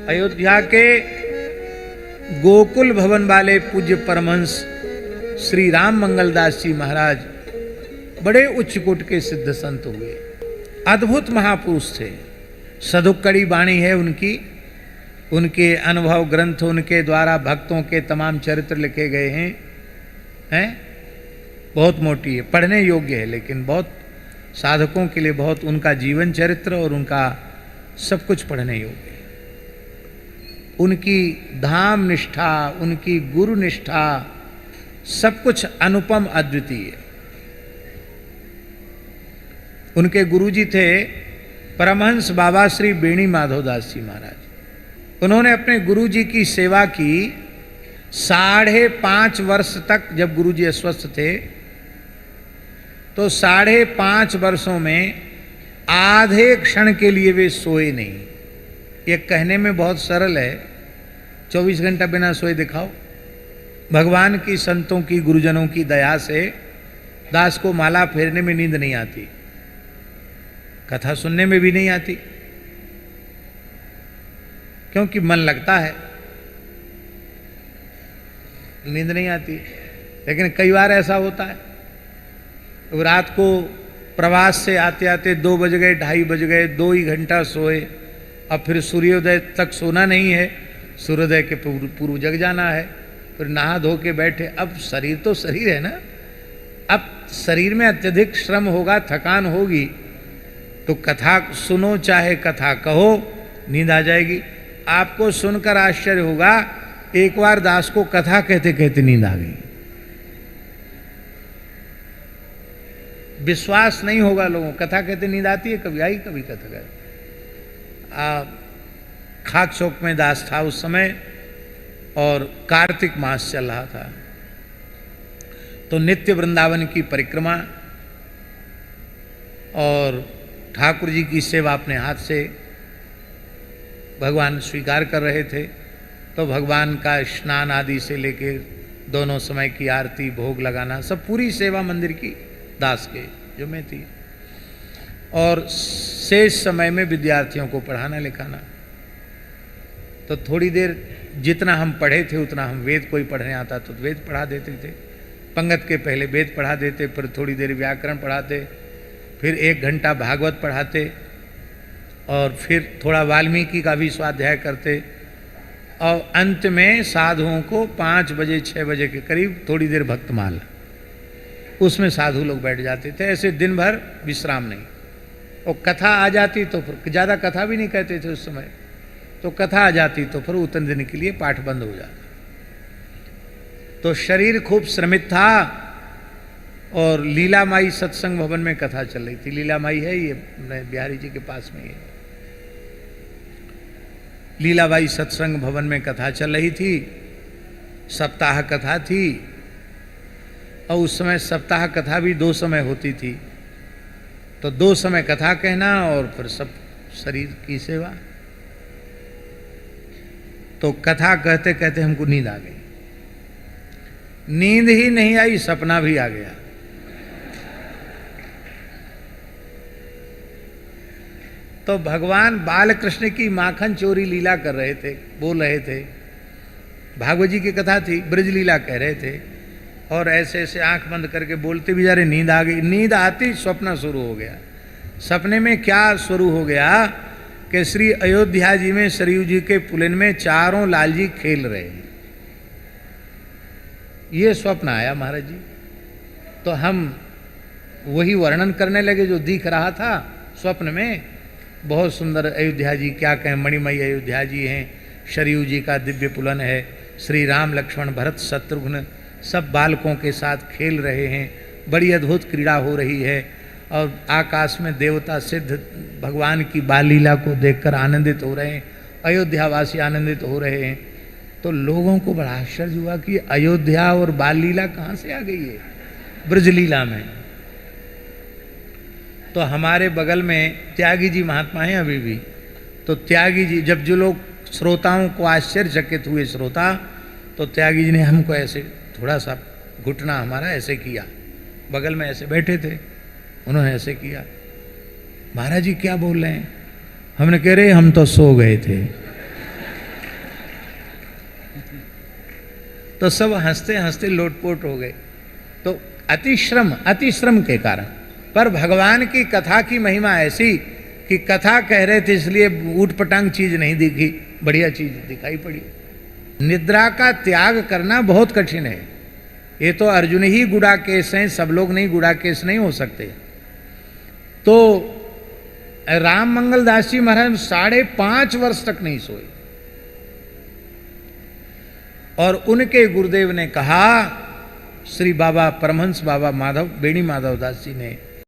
अयोध्या के गोकुल भवन वाले पूज्य परमहंस श्री राम मंगलदास जी महाराज बड़े उच्च कोटि के सिद्ध संत हुए, अद्भुत महापुरुष थे। सदुक्कड़ी वाणी है उनकी, उनके अनुभव ग्रंथ, उनके द्वारा भक्तों के तमाम चरित्र लिखे गए हैं। बहुत मोटी है, पढ़ने योग्य है, लेकिन बहुत साधकों के लिए बहुत उनका जीवन चरित्र और उनका सब कुछ पढ़ने योग्य है। उनकी धाम निष्ठा, उनकी गुरु निष्ठा, सब कुछ अनुपम अद्वितीय। उनके गुरुजी थे परमहंस बाबा श्री बेणी माधवदास जी महाराज। उन्होंने अपने गुरुजी की सेवा की 5.5 वर्ष तक। जब गुरुजी अस्वस्थ थे तो 5.5 वर्षों में आधे क्षण के लिए वे सोए नहीं। ये कहने में बहुत सरल है, 24 घंटा बिना सोए दिखाओ। भगवान की, संतों की, गुरुजनों की दया से दास को माला फेरने में नींद नहीं आती, कथा सुनने में भी नहीं आती, क्योंकि मन लगता है, नींद नहीं आती। लेकिन कई बार ऐसा होता है, तो रात को प्रवास से आते आते 2 बज गए, 2:30 बज गए, 2 ही घंटा सोए, अब फिर सूर्योदय तक सोना नहीं है, सूर्योदय के पूर्व जग जाना है, फिर नहा धो के बैठे। अब शरीर तो शरीर है ना, अब शरीर में अत्यधिक श्रम होगा, थकान होगी, तो कथा सुनो चाहे कथा कहो, नींद आ जाएगी। आपको सुनकर आश्चर्य होगा, एक बार दास को कथा कहते कहते नींद आ गई। विश्वास नहीं होगा लोगों, कथा कहते नींद आती है, कभी आई कभी कथा गए। खाक चौक में दास था उस समय, और कार्तिक मास चल रहा था, तो नित्य वृंदावन की परिक्रमा और ठाकुर जी की सेवा अपने हाथ से भगवान स्वीकार कर रहे थे। तो भगवान का स्नान आदि से लेके दोनों समय की आरती, भोग लगाना, सब पूरी सेवा मंदिर की दास के जो में थी, और शेष समय में विद्यार्थियों को पढ़ाना लिखाना। तो थोड़ी देर जितना हम पढ़े थे उतना हम वेद, कोई पढ़ने आता तो वेद पढ़ा देते थे, पंगत के पहले वेद पढ़ा देते, फिर थोड़ी देर व्याकरण पढ़ाते, फिर 1 घंटा भागवत पढ़ाते, और फिर थोड़ा वाल्मीकि का भी स्वाध्याय करते, और अंत में साधुओं को 5 बजे 6 बजे के करीब थोड़ी देर भक्तमाल, उसमें साधु लोग बैठ जाते थे। ऐसे दिन भर विश्राम नहीं। और कथा आ जाती तो फिर ज़्यादा कथा भी नहीं कहते थे उस समय, तो कथा आ जाती तो फिर उतने दिन के लिए पाठ बंद हो जाता। तो शरीर खूब श्रमित था, और लीलामाई सत्संग भवन में कथा चल रही थी। लीलामाई है ये बिहारी जी के पास में, ये लीलाबाई सत्संग भवन में कथा चल रही थी, सप्ताह कथा थी। और उस समय सप्ताह कथा भी 2 समय होती थी, तो 2 समय कथा कहना और फिर सब शरीर की सेवा। तो कथा कहते कहते हमको नींद आ गई। नींद ही नहीं आई, सपना भी आ गया। तो भगवान बालकृष्ण की माखन चोरी लीला कर रहे थे, बोल रहे थे। भागवत जी की कथा थी, ब्रज लीला कह रहे थे, और ऐसे ऐसे आंख बंद करके बोलते भी जा रहे। नींद आ गई। नींद आती स्वप्न शुरू हो गया। सपने में क्या शुरू हो गया कि श्री अयोध्या जी में सरयू जी के पुलिन में चारों लाल जी खेल रहे हैं। ये स्वप्न आया महाराज जी। तो हम वही वर्णन करने लगे जो दिख रहा था स्वप्न में। बहुत सुंदर अयोध्या जी, क्या कहें, मणिमयी अयोध्या जी हैं। सरयू जी का दिव्य पुलन है। श्री राम, लक्ष्मण, भरत, शत्रुघ्न सब बालकों के साथ खेल रहे हैं। बड़ी अद्भुत क्रीड़ा हो रही है, और आकाश में देवता सिद्ध भगवान की बाल लीला को देखकर आनंदित हो रहे हैं। अयोध्यावासी आनंदित हो रहे हैं। तो लोगों को बड़ा आश्चर्य हुआ कि अयोध्या और बाल लीला कहाँ से आ गई है ब्रज लीला में। तो हमारे बगल में त्यागी जी महात्मा हैं अभी भी। तो त्यागी जी, जब जो लोग श्रोताओं को आश्चर्यचकित हुए श्रोता, तो त्यागी जी ने हमको ऐसे थोड़ा सा घुटना हमारा ऐसे किया, बगल में ऐसे बैठे थे, उन्होंने ऐसे किया। महाराज जी क्या बोल रहे हैं? हमने कह रहे हम तो सो गए थे। तो सब हंसते हंसते लोटपोट हो गए। तो अतिश्रम के कारण। पर भगवान की कथा की महिमा ऐसी कि कथा कह रहे थे इसलिए ऊट पटांग चीज नहीं दिखी, बढ़िया चीज दिखाई पड़ी। निद्रा का त्याग करना बहुत कठिन है। ये तो अर्जुन ही गुड़ाकेश हैं, सब लोग नहीं गुड़ाकेश नहीं हो सकते। तो राम मंगल दास जी महाराज 5.5 वर्ष तक नहीं सोए। और उनके गुरुदेव ने कहा, श्री बाबा परमहंस बाबा माधव बेणी माधव दास जी ने